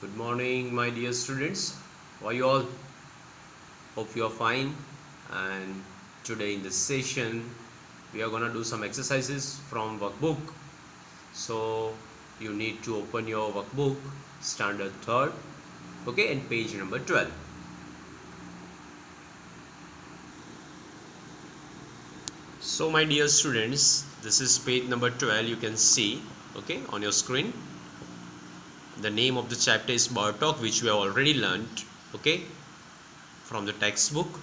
Good morning, my dear students. How are you all? Hope you are fine. And today in this session, we are gonna do some exercises from workbook. So you need to open your workbook, standard third, okay, and page number 12. So my dear students, this is page number 12. You can see, okay, on your screen. The name of the chapter is Bartok, which we have already learned, okay, from the textbook.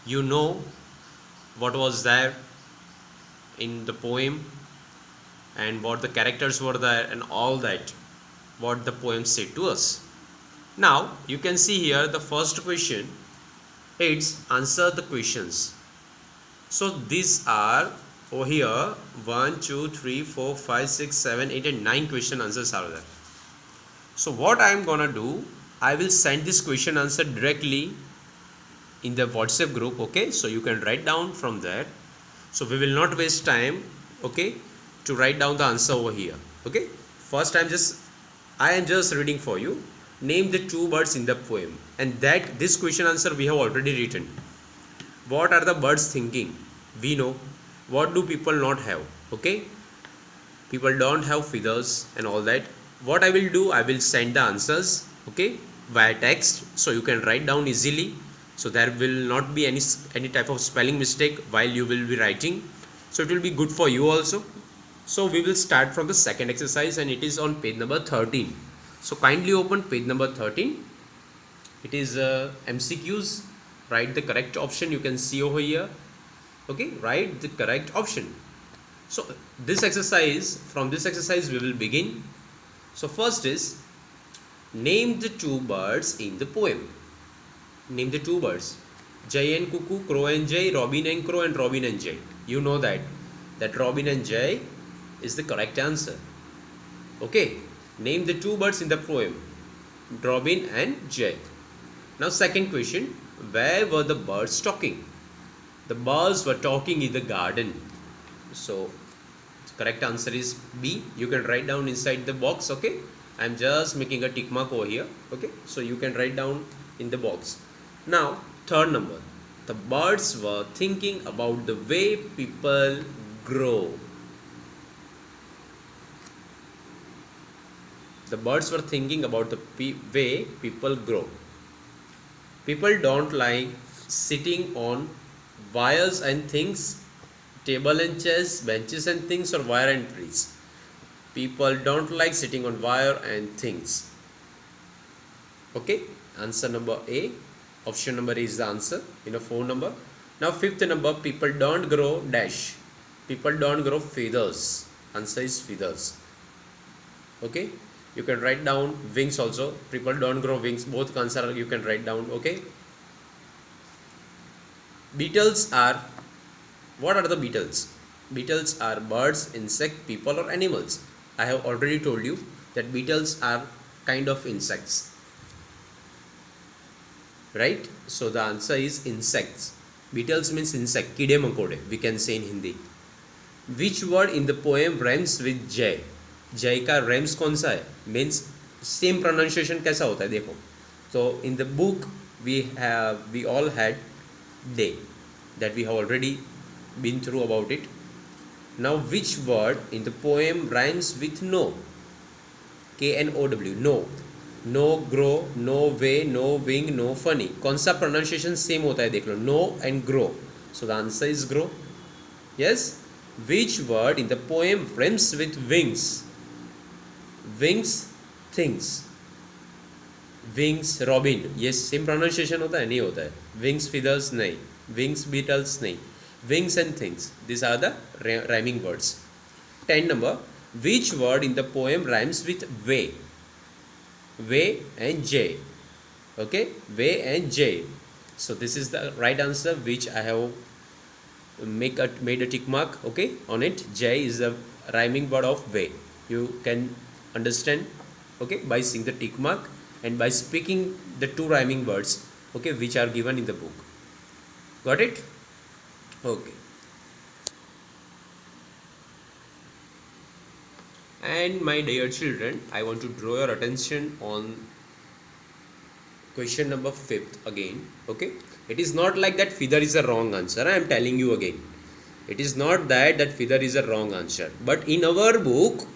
You know what was there in the poem and what the characters were there and all that, what the poem said to us. Now you can see here the first question, it's answer the questions. So these are over here 1 2 3 4 5 6 7 8 and 9 question answers are there. So what I am gonna do, I will send this question answer directly in the WhatsApp group, okay, so you can write down from there. So we will not waste time, okay, to write down the answer over here, okay. First I am just reading for you. Name the two birds in the poem, and that this question answer we have already written. What are the birds thinking? We know. What do people not have? Okay, people don't have feathers and all that. What I will do, I will send the answers, okay, via text, so you can write down easily. So there will not be any type of spelling mistake while you will be writing, so it will be good for you also. So we will start from the second exercise, and it is on page number 13. So kindly open page number 13. It is MCQs. Write the correct option. You can see over here, okay, write the correct option. So this exercise, from this exercise we will begin. So first is, name the two birds in the poem. Name the two birds. Jay and Cuckoo, Crow and Jay, Robin and Crow, and Robin and Jay. You know that Robin and Jay is the correct answer. Okay, name the two birds in the poem. Robin and Jay. Now second question, where were the birds talking? The birds were talking in the garden. So the correct answer is B. You can write down inside the box, okay. I am just making a tick mark over here, okay, so you can write down in the box. Now third number, the birds were thinking about the way people grow. The birds were thinking about the way people grow. People don't like sitting on wires and things, table and chairs, benches and things, or wire and trees. People don't like sitting on wire and things. Okay, answer number A. Option number is the answer in a phone number. Now fifth number, people don't grow dash. People don't grow feathers. Answer is feathers. Okay, you can write down wings also. People don't grow wings. Both answer you can write down. Okay. Beetles are, what are the beetles? Beetles are birds, insect, people, or animals. I have already told you that beetles are kind of insects, right? So the answer is insects. Beetles means insect, कीड़े मकोड़े, we can say in Hindi. Which word in the poem rhymes with Jay? Jay का rhymes कौन सा है? Means same pronunciation कैसा होता है देखो. So in the book we all had day, that we have already been through about it. Now which word in the poem rhymes with no? KNOW, no. No grow, no way, no wing, no funny. कौन सा pronunciation same होता है देख लो, no and grow. So the answer is grow. Yes. Which word in the poem rhymes with wings? Wings, things. Wings, robin. Yes, same pronunciation होता है, नहीं होता है. Wings, feathers, नहीं. Wings, beetles, नहीं. Wings and things. These are the rhyming words. 10 number. Which word in the poem rhymes with way? Way and J. Okay, way and J. So this is the right answer, which I have made a tick mark, okay, on it. J is the rhyming word of way. You can understand, okay, by seeing the tick mark and by speaking the two rhyming words, okay, which are given in the book. Got it? Okay. And my dear children, I want to draw your attention on Question number 5th again. Okay, it is not like that feather is a wrong answer. I am telling you again, it is not that feather is a wrong answer, but in our book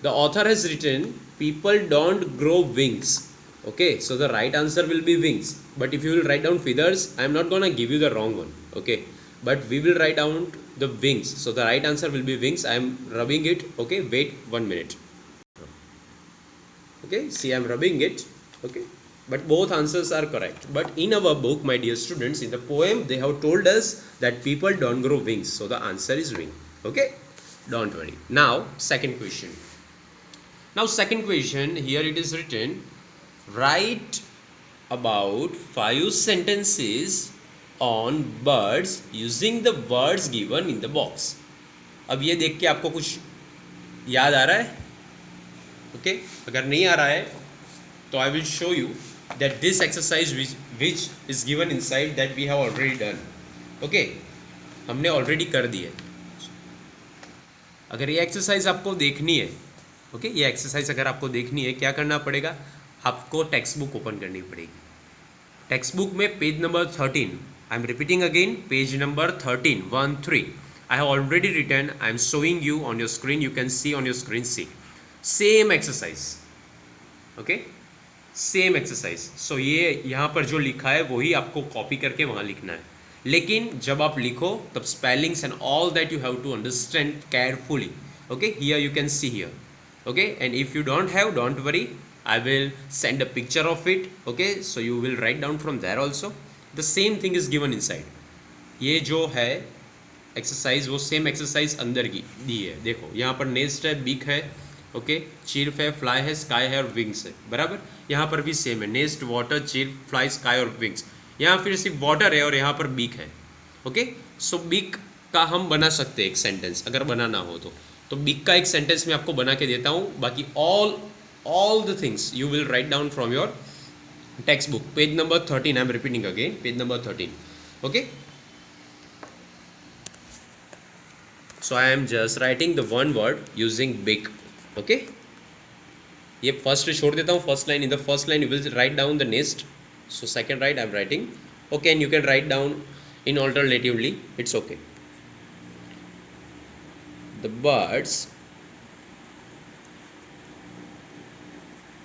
the author has written people don't grow wings. Okay, so the right answer will be wings, but if you will write down feathers, I am not gonna give you the wrong one. Okay, but we will write down the wings, so the right answer will be wings. I am rubbing it. Okay, wait 1 minute. Okay, see, I am rubbing it. Okay, but both answers are correct. But in our book, my dear students, in the poem they have told us that people don't grow wings, so the answer is wing. Okay, don't worry. Now second question. Now second question, here it is written, write about 5 sentences on birds using the words given in the box. अब ये देख के आपको कुछ याद आ रहा है? Okay, अगर नहीं आ रहा है तो I will show you that this exercise which is given inside that we have already done. Okay, हमने ऑलरेडी कर दी है. अगर ये एक्सरसाइज आपको देखनी है, ओके, ये एक्सरसाइज अगर आपको देखनी है, क्या करना पड़ेगा? आपको टेक्स्ट बुक ओपन करनी पड़ेगी. टेक्स्ट बुक में page number 13, I am repeating again, page number 13, 1-3. I have already written. I am showing you on your screen. You can see on your screen. See, same exercise. Okay, same exercise. So ये यहाँ पर जो लिखा है वही आपको copy करके वहाँ लिखना है. लेकिन जब आप लिखो तब spellings and all that you have to understand carefully. Okay, here you can see here. Okay, and if you don't have, don't worry. I will send a picture of it. Okay, so you will write down from there also. The same thing is given inside. ये जो है exercise वो same exercise अंदर की दी है. देखो यहाँ पर नेस्ट है, बीक है, ओके, चिर्फ है, फ्लाई है, स्काई है और विंग्स है. बराबर, यहाँ पर भी सेम है, नेस्ट, वाटर, चिर्फ, फ्लाई, स्काई और विंग्स. यहाँ फिर सिर्फ वाटर है और यहाँ पर बीक है. ओके, सो बीक का हम बना सकते हैं एक सेंटेंस, अगर बनाना हो तो बीक का एक सेंटेंस मैं आपको बना के देता हूँ. बाकी all the things you will write down from your textbook, page number 13. I am repeating again, page number 13. Okay, so I am just writing the one word using big. Okay, ये first छोड़ देता हूँ, first line. In the first line you will write down the nest. So second right I am writing. Okay, and you can write down in alternatively, it's okay. The birds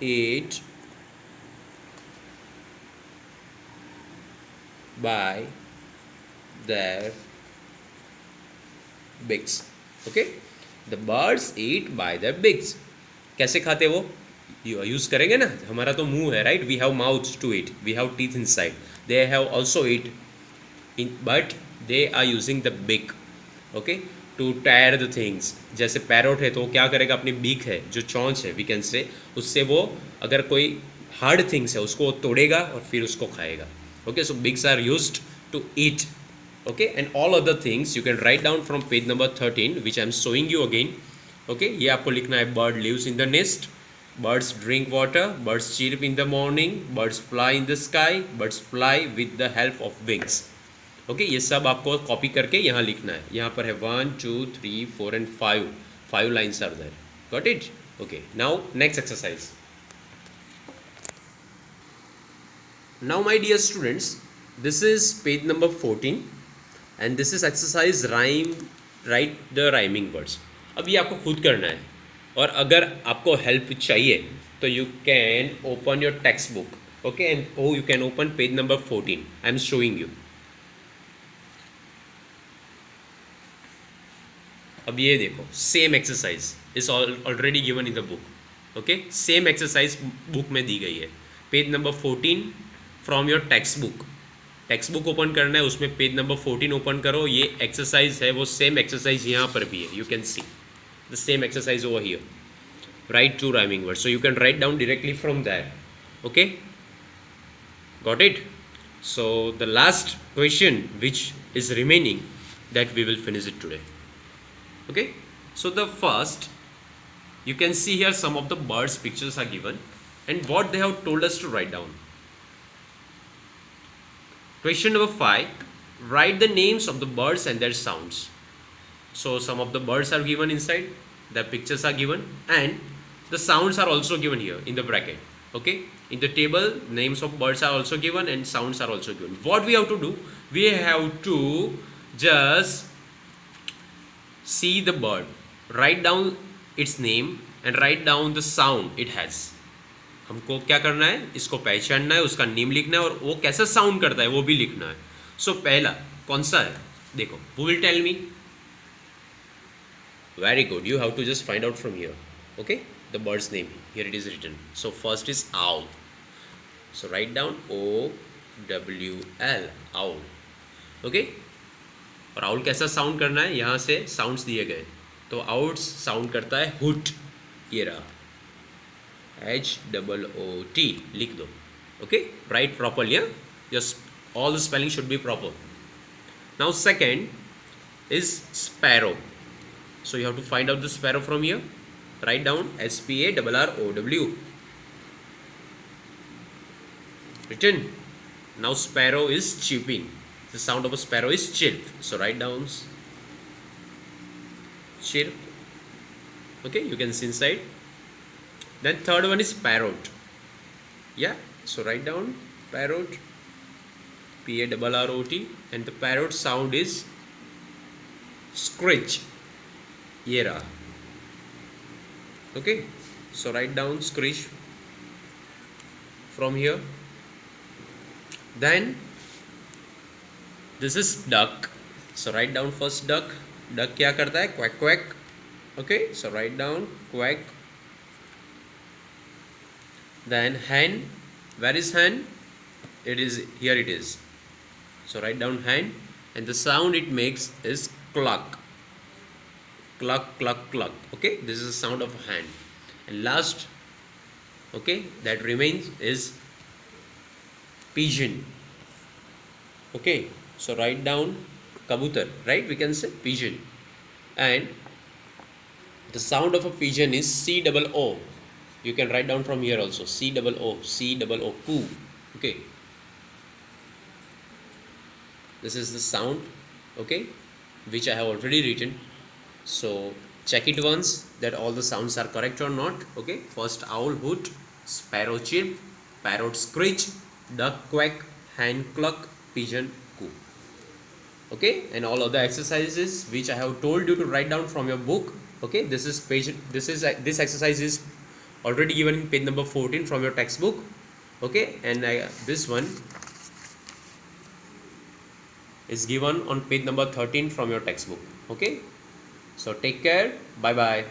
eat by their bigs. Okay, the birds eat by their bigs. कैसे खाते वो? Use करेंगे ना, हमारा तो मुंह है, right? We have mouth to eat, we have teeth inside. They have also eat in, but they are using the big. Okay, to tear the things. जैसे पैरोट है तो वो क्या करेगा? अपनी बीक है, जो चौंच है, वी कैन से, उससे वो अगर कोई हार्ड थिंग्स है उसको तोड़ेगा और फिर उसको खाएगा. Okay, so pigs are used to eat. Okay, and all other things you can write down from page number 13, which I am showing you again. Okay, ये आपको लिखना है, bird lives in the nest, birds drink water, birds chirp in the morning, birds fly in the sky, birds fly with the help of wings. Okay, ये सब आपको copy करके यहाँ लिखना है. यहाँ पर है 1, 2, 3, 4 and 5 lines are there. Got it? Okay, now next exercise. Now my dear students, this is page number 14. And this is exercise rhyme, right the rhyming words. अब ये आपको खुद करना है, और अगर आपको हेल्प चाहिए तो you can open your text book. Okay, and you can open page number 14. I am showing you. अब ये देखो, same exercise is already given in the book. Okay, same exercise book में दी गई है. Page number 14 from your text book. Text book open करना है, उसमें page number 14 open करो. ये एक्सरसाइज है, वो सेम एक्सरसाइज यहाँ पर भी है. You can see the same exercise over here. Write 2 rhyming words. So you can write down directly from that. Okay, got it? So the last question which is remaining, that we will finish it today. Okay, so the first, you can see here some of the birds pictures are given and what they have told us to write down. Question number 5, write the names of the birds and their sounds. So some of the birds are given inside, the pictures are given and the sounds are also given here in the bracket. Okay, in the table names of birds are also given and sounds are also given. What we have to do, we have to just see the bird, write down its name and write down the sound it has. हमको क्या करना है, इसको पहचानना है, उसका name लिखना है और वो कैसा साउंड करता है वो भी लिखना है. सो पहला कौन सा है, देखो, who will tell me? Very good, you have to just find out from here. Okay, the bird's name, here it is written. So first is owl. So write down OWL, owl. Okay, और owl कैसा sound करना है, यहाँ से sounds दिए गए. तो owl sound करता है हुट, ये रहा HOOT, लिख दो. Okay, right properly. Yes, all the spelling should be proper. Now second is sparrow. So you have to find out the sparrow from here. Write down SPARROW. Written. Now sparrow is chirping. The sound of a sparrow is chirp. So write down chirp. Okay, you can see inside. Then third one is parrot. Yeah. So write down parrot. PARROT. And the parrot sound is screech. ये रहा. Okay, so write down screech from here. Then this is duck. So write down first duck. Duck क्या करता है, quack quack. Okay, so write down quack. Then hen. Where is hen? It is here, it is. So write down hen, and the sound it makes is cluck. Cluck, cluck, cluck. Okay, this is the sound of a hen. And last, okay, that remains is pigeon. Okay, so write down kabutar, right? We can say pigeon. And the sound of a pigeon is COO. You can write down from here also, COO, coo. Okay, this is the sound, okay, which I have already written. So check it once that all the sounds are correct or not. Okay, first owl hoot, sparrow chirp, parrot screech, duck quack, hen cluck, pigeon coo. Okay, and all other exercises which I have told you to write down from your book. Okay, this exercise is already given in page number 14 from your textbook. Okay, and this one is given on page number 13 from your textbook. Okay, so take care, bye bye.